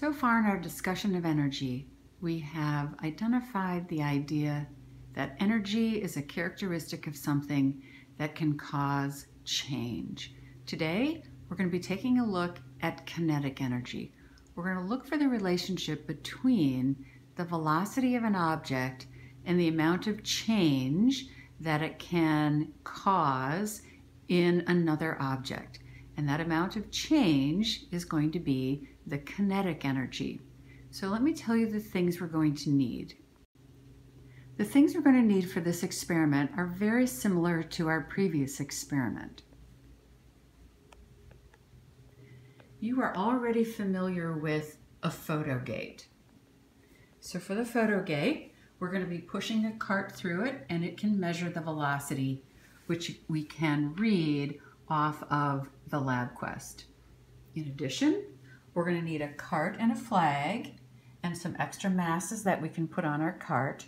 So far in our discussion of energy, we have identified the idea that energy is a characteristic of something that can cause change. Today, we're going to be taking a look at kinetic energy. We're going to look for the relationship between the velocity of an object and the amount of change that it can cause in another object. And that amount of change is going to be the kinetic energy. So let me tell you the things we're going to need. The things we're going to need for this experiment are very similar to our previous experiment. You are already familiar with a photo gate. So for the photo gate, we're going to be pushing a cart through it, and it can measure the velocity, which we can read off of the LabQuest. In addition, we're going to need a cart and a flag and some extra masses that we can put on our cart.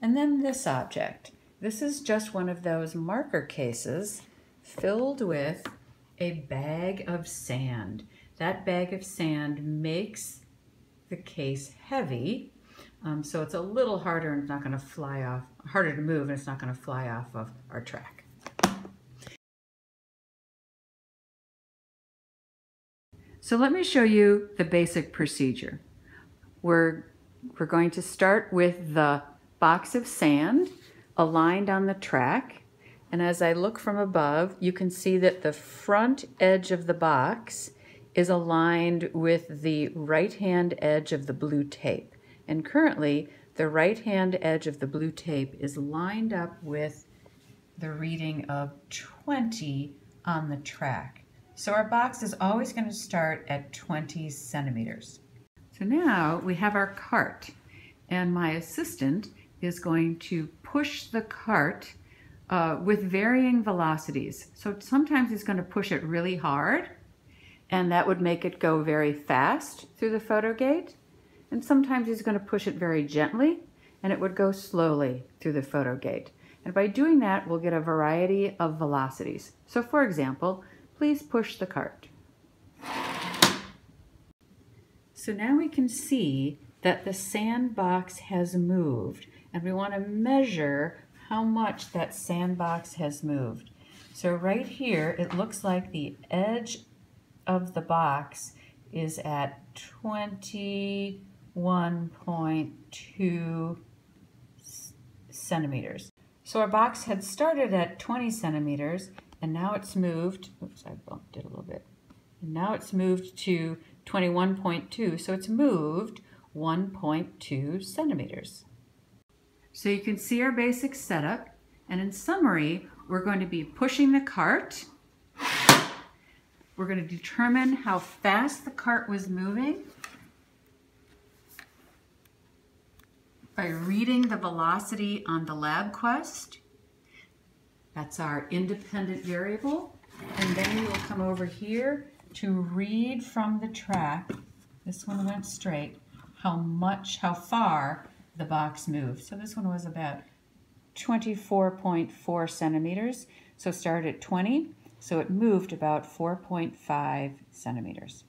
And then this object. This is just one of those marker cases filled with a bag of sand. That bag of sand makes the case heavy, so it's a little harder and it's not going to fly off, harder to move, and it's not going to fly off of our track. So let me show you the basic procedure. We're going to start with the box of sand aligned on the track, and as I look from above, you can see that the front edge of the box is aligned with the right-hand edge of the blue tape. And currently, the right-hand edge of the blue tape is lined up with the reading of 20 on the track. So our box is always going to start at 20 centimeters. So now we have our cart, and my assistant is going to push the cart with varying velocities. So sometimes he's going to push it really hard, and that would make it go very fast through the photo gate. And sometimes he's going to push it very gently, and it would go slowly through the photo gate. And by doing that, we'll get a variety of velocities. So for example, please push the cart. So now we can see that the sandbox has moved, and we want to measure how much that sandbox has moved. So right here, it looks like the edge of the box is at 21.2 centimeters. So our box had started at 20 centimeters, and now it's moved, oops, I bumped it a little bit. And now it's moved to 21.2, so it's moved 1.2 centimeters. So you can see our basic setup, and in summary, we're going to be pushing the cart. We're going to determine how fast the cart was moving by reading the velocity on the LabQuest. That's our independent variable. And then we will come over here to read from the track. This one went straight. How far the box moved. So this one was about 24.4 centimeters. So start at 20. So it moved about 4.5 centimeters.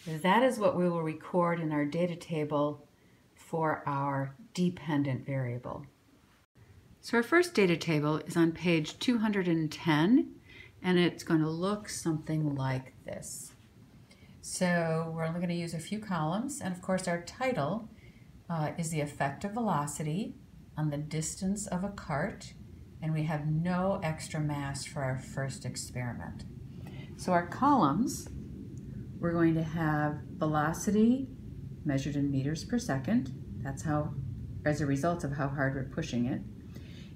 That is what we will record in our data table for our dependent variable. So our first data table is on page 210, and it's going to look something like this. So we're only going to use a few columns, and of course our title is the effect of velocity on the distance of a cart, and we have no extra mass for our first experiment. So our columns, we're going to have velocity measured in meters per second. That's how, as a result of how hard we're pushing it.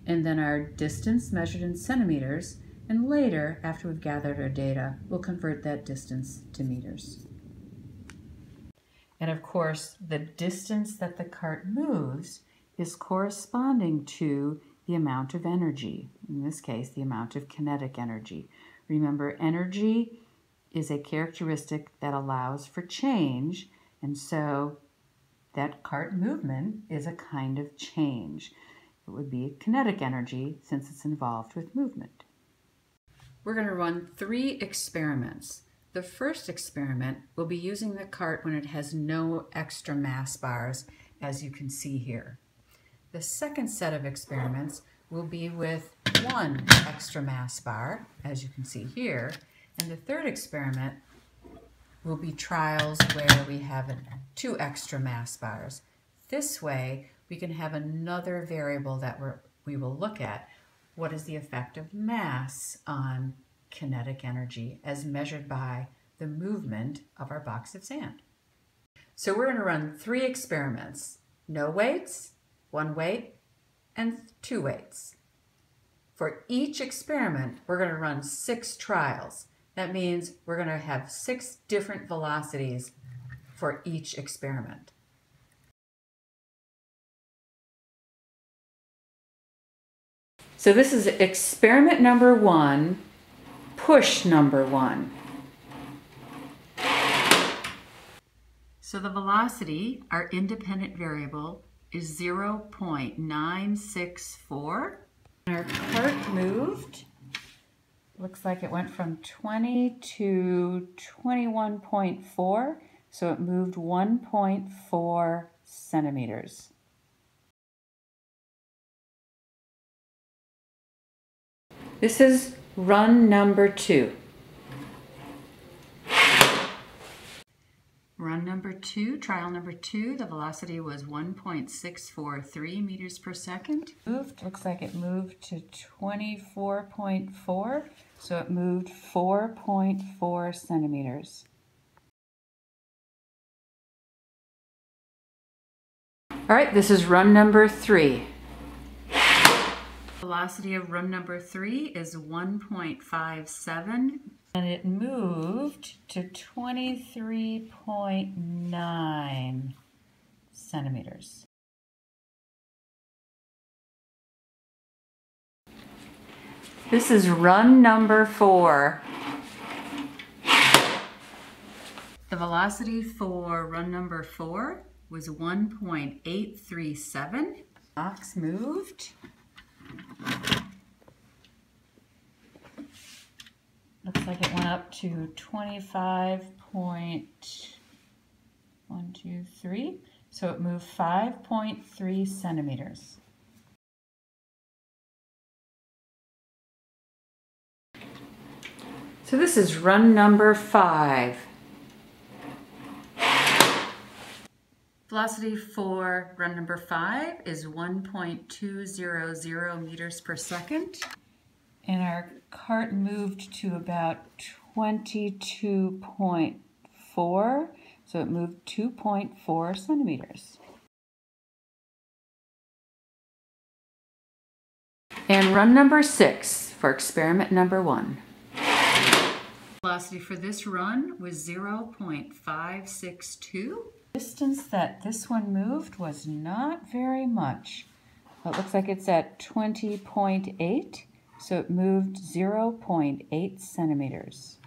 And then our distance measured in centimeters, and later, after we've gathered our data, we'll convert that distance to meters. And of course, the distance that the cart moves is corresponding to the amount of energy, in this case, the amount of kinetic energy. Remember, energy is a characteristic that allows for change, and so that cart movement is a kind of change. It would be kinetic energy since it's involved with movement. We're going to run 3 experiments. The first experiment will be using the cart when it has no extra mass bars, as you can see here. The second set of experiments will be with one extra mass bar, as you can see here, and the third experiment will be trials where we have 2 extra mass bars. This way, we can have another variable that we will look at. What is the effect of mass on kinetic energy as measured by the movement of our box of sand? So we're going to run 3 experiments: no weights, 1 weight, and 2 weights. For each experiment, we're going to run 6 trials. That means we're going to have 6 different velocities for each experiment. So this is experiment number 1, push number 1. So the velocity, our independent variable, is 0.964. Our cart moved. Looks like it went from 20 to 21.4, so it moved 1.4 centimeters. This is run number 2. Run number 2, trial number 2, the velocity was 1.643 meters per second. Looks like it moved to 24.4, so it moved 4.4 centimeters. All right, this is run number 3. Velocity of run number 3 is 1.57, and it moved to 23.9 centimeters. This is run number 4. The velocity for run number 4 was 1.837. Box moved. Looks like it went up to 25.123, so it moved 5.3 centimeters. So this is run number 5. Velocity for run number 5 is 1.200 meters per second. And our cart moved to about 22.4, so it moved 2.4 centimeters. And run number 6 for experiment number 1. Velocity for this run was 0.562. The distance that this one moved was not very much. It looks like it's at 20.8. So it moved 0.8 centimeters.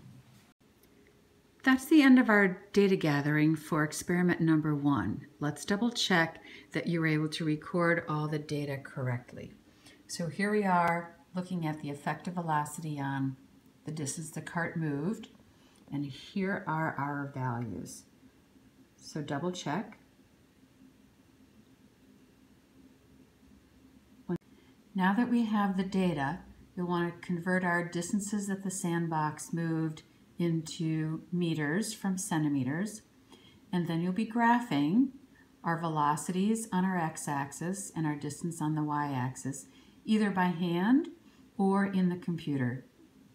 That's the end of our data gathering for experiment number 1. Let's double check that you were able to record all the data correctly. So here we are looking at the effective velocity on the distance the cart moved, and here are our values. So double check. Now that we have the data, you'll want to convert our distances that the sandbox moved into meters from centimeters, and then you'll be graphing our velocities on our x-axis and our distance on the y-axis, either by hand or in the computer,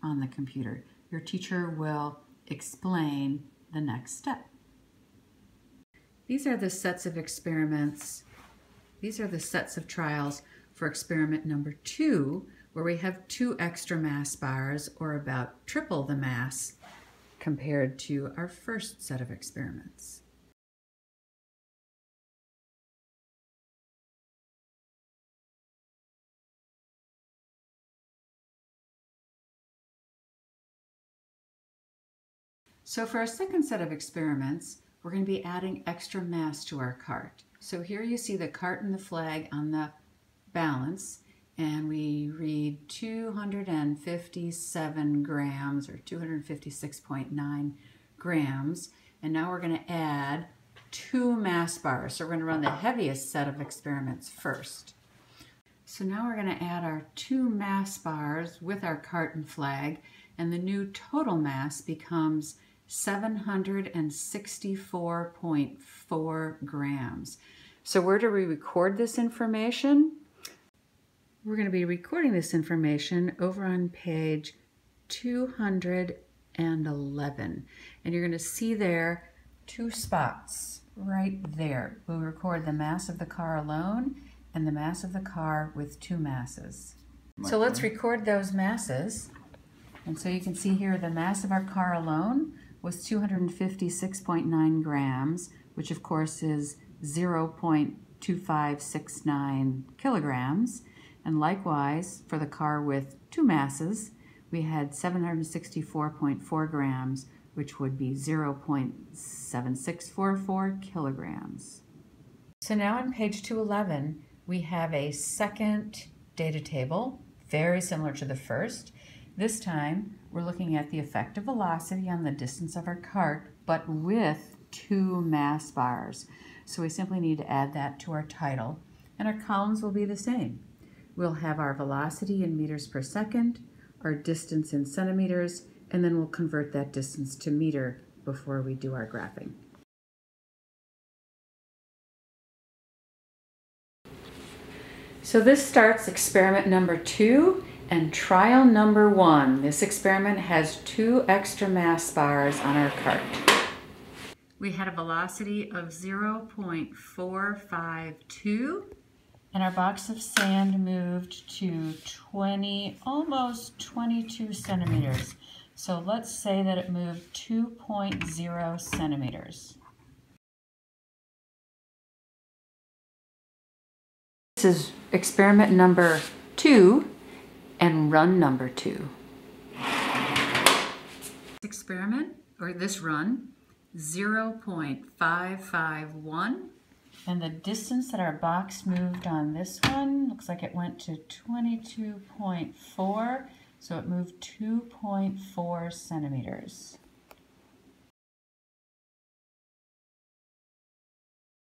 on the computer. Your teacher will explain the next step. These are the sets of experiments, these are the sets of trials for experiment number 2, where we have 2 extra mass bars, or about triple the mass, compared to our first set of experiments. So for our second set of experiments, we're going to be adding extra mass to our cart. So here you see the cart and the flag on the balance, and we read 2 257 grams or 256.9 grams. And now we're going to add 2 mass bars. So we're going to run the heaviest set of experiments first. So now we're going to add our 2 mass bars with our carton flag, and the new total mass becomes 764.4 grams. So where do we record this information? We're going to be recording this information over on page 211. And you're going to see there 2 spots right there. We'll record the mass of the car alone and the mass of the car with 2 masses. So let's record those masses. And so you can see here the mass of our car alone was 256.9 grams, which of course is 0.2569 kilograms. And likewise, for the car with 2 masses, we had 764.4 grams, which would be 0.7644 kilograms. So now on page 211, we have a second data table, very similar to the first. This time, we're looking at the effective velocity on the distance of our cart, but with 2 mass bars. So we simply need to add that to our title, and our columns will be the same. We'll have our velocity in meters per second, our distance in centimeters, and then we'll convert that distance to meter before we do our graphing. So this starts experiment number 2 and trial number 1. This experiment has 2 extra mass bars on our cart. We had a velocity of 0.452, and our box of sand moved to almost 22 centimeters. So let's say that it moved 2.0 centimeters. This is experiment number 2 and run number 2. This experiment, or this run, 0.551. And the distance that our box moved on this one, looks like it went to 22.4, so it moved 2.4 centimeters.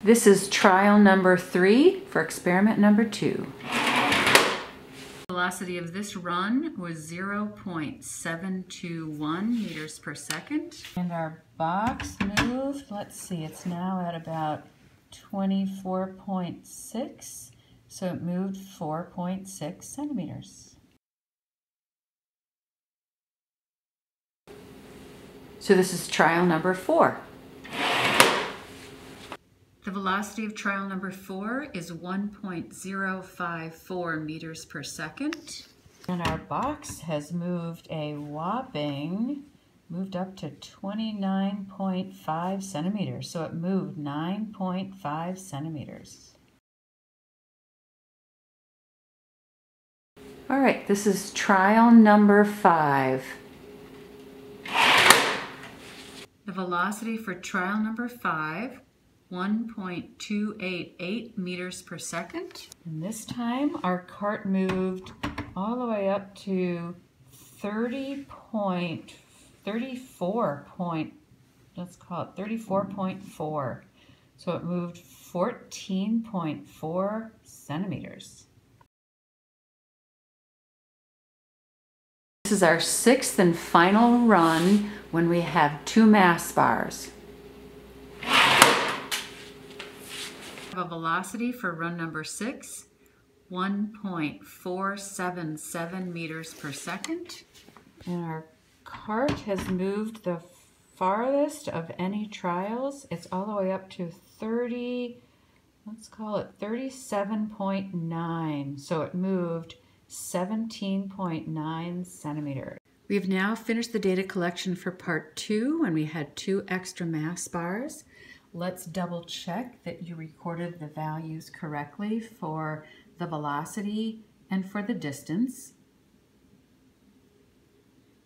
This is trial number 3 for experiment number 2. The velocity of this run was 0.721 meters per second. And our box moved, let's see, it's now at about 24.6, so it moved 4.6 centimeters. So this is trial number 4. The velocity of trial number 4 is 1.054 meters per second. And our box has moved a whopping, moved up to 29.5 centimeters. So it moved 9.5 centimeters. All right, this is trial number 5. The velocity for trial number 5, 1.288 meters per second. And this time our cart moved all the way up to 34.4. So it moved 14.4 centimeters. This is our 6th and final run when we have 2 mass bars. A velocity for run number 6, 1.477 meters per second. And our cart has moved the farthest of any trials. It's all the way up to 37.9. So it moved 17.9 centimeters. We've now finished the data collection for part 2 when we had 2 extra mass bars. Let's double check that you recorded the values correctly for the velocity and for the distance.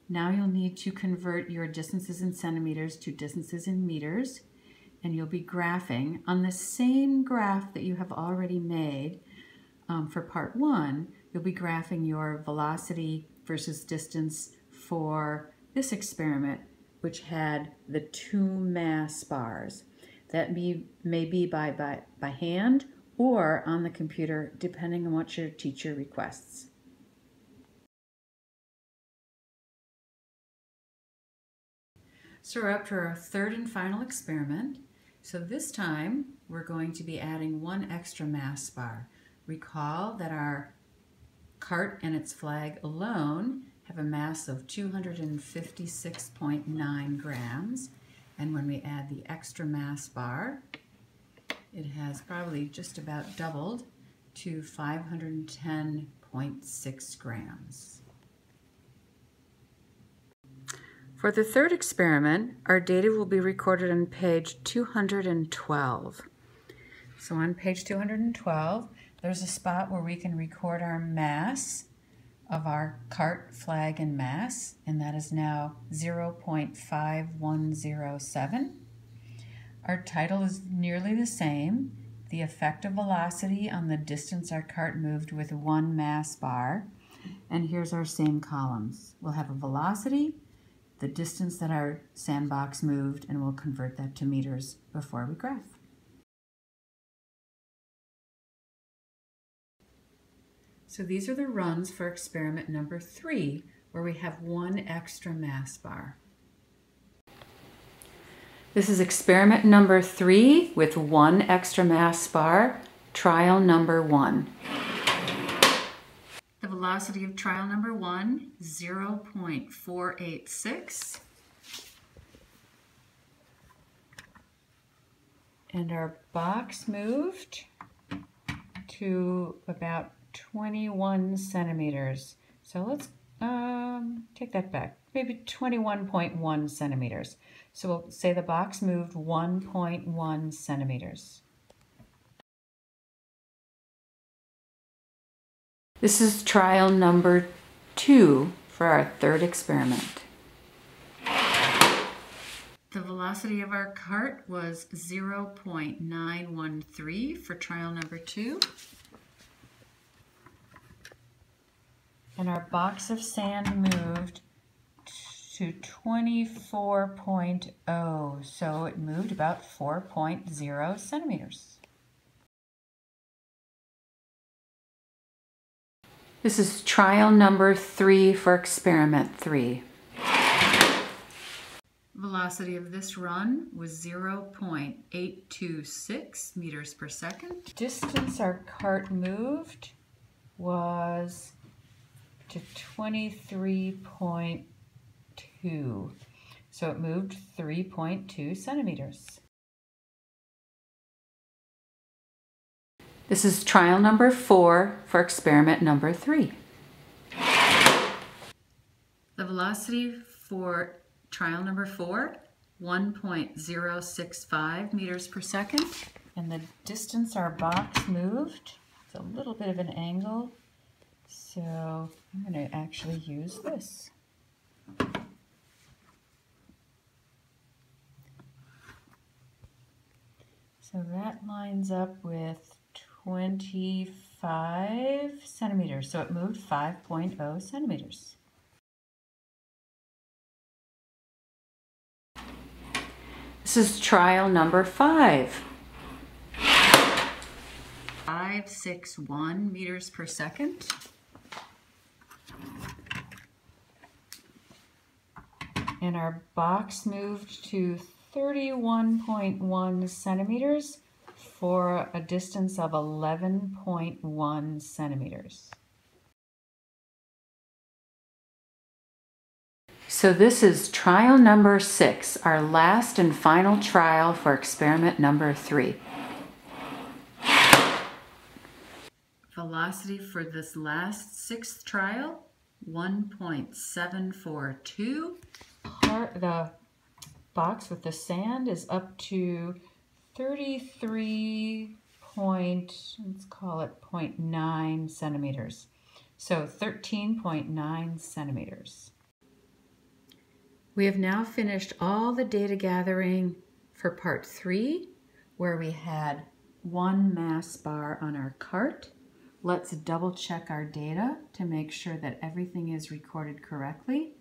Now you'll need to convert your distances in centimeters to distances in meters, and you'll be graphing on the same graph that you have already made for part 1, you'll be graphing your velocity versus distance for this experiment, which had the 2 mass bars. That may be by hand or on the computer, depending on what your teacher requests. So we're up to our third and final experiment. So this time we're going to be adding 1 extra mass bar. Recall that our cart and its flag alone have a mass of 256.9 grams. And when we add the extra mass bar, it has probably just about doubled to 510.6 grams. For the third experiment, our data will be recorded on page 212. So on page 212, there's a spot where we can record our mass of our cart, flag, and mass, and that is now 0.5107. Our title is nearly the same, the effective velocity on the distance our cart moved with 1 mass bar, and here's our same columns. We'll have a velocity, the distance that our sandbox moved, and we'll convert that to meters before we graph. So these are the runs for experiment number 3, where we have 1 extra mass bar. This is experiment number 3 with 1 extra mass bar, trial number 1. The velocity of trial number 1, 0.486. And our box moved to about 21 centimeters. So let's take that back, maybe 21.1 centimeters. So we'll say the box moved 1.1 centimeters. This is trial number 2 for our third experiment. The velocity of our cart was 0.913 for trial number 2. And our box of sand moved to 24.0, so it moved about 4.0 centimeters. This is trial number 3 for experiment 3. Velocity of this run was 0.826 meters per second. Distance our cart moved was to 23.2. So it moved 3.2 centimeters. This is trial number 4 for experiment number 3. The velocity for trial number 4, 1.065 meters per second. And the distance our box moved, it's a little bit of an angle, so I'm going to actually use this. So that lines up with 25 centimeters, so it moved 5.0 centimeters. This is trial number 5. 561 meters per second. And our box moved to 31.1 centimeters for a distance of 11.1 centimeters. So this is trial number 6, our last and final trial for experiment number 3. Velocity for this last 6th trial, 1.742. The box with the sand is up to 0.9 centimeters. So 13.9 centimeters. We have now finished all the data gathering for part 3, where we had 1 mass bar on our cart, Let's double check our data to make sure that everything is recorded correctly.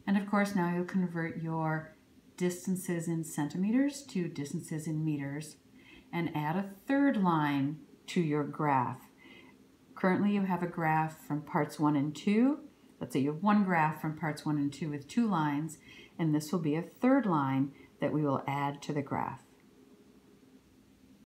And of course, now you'll convert your distances in centimeters to distances in meters and add a third line to your graph. Currently you have a graph from parts 1 and 2. Let's say you have one graph from parts 1 and 2 with 2 lines, and this will be a third line that we will add to the graph.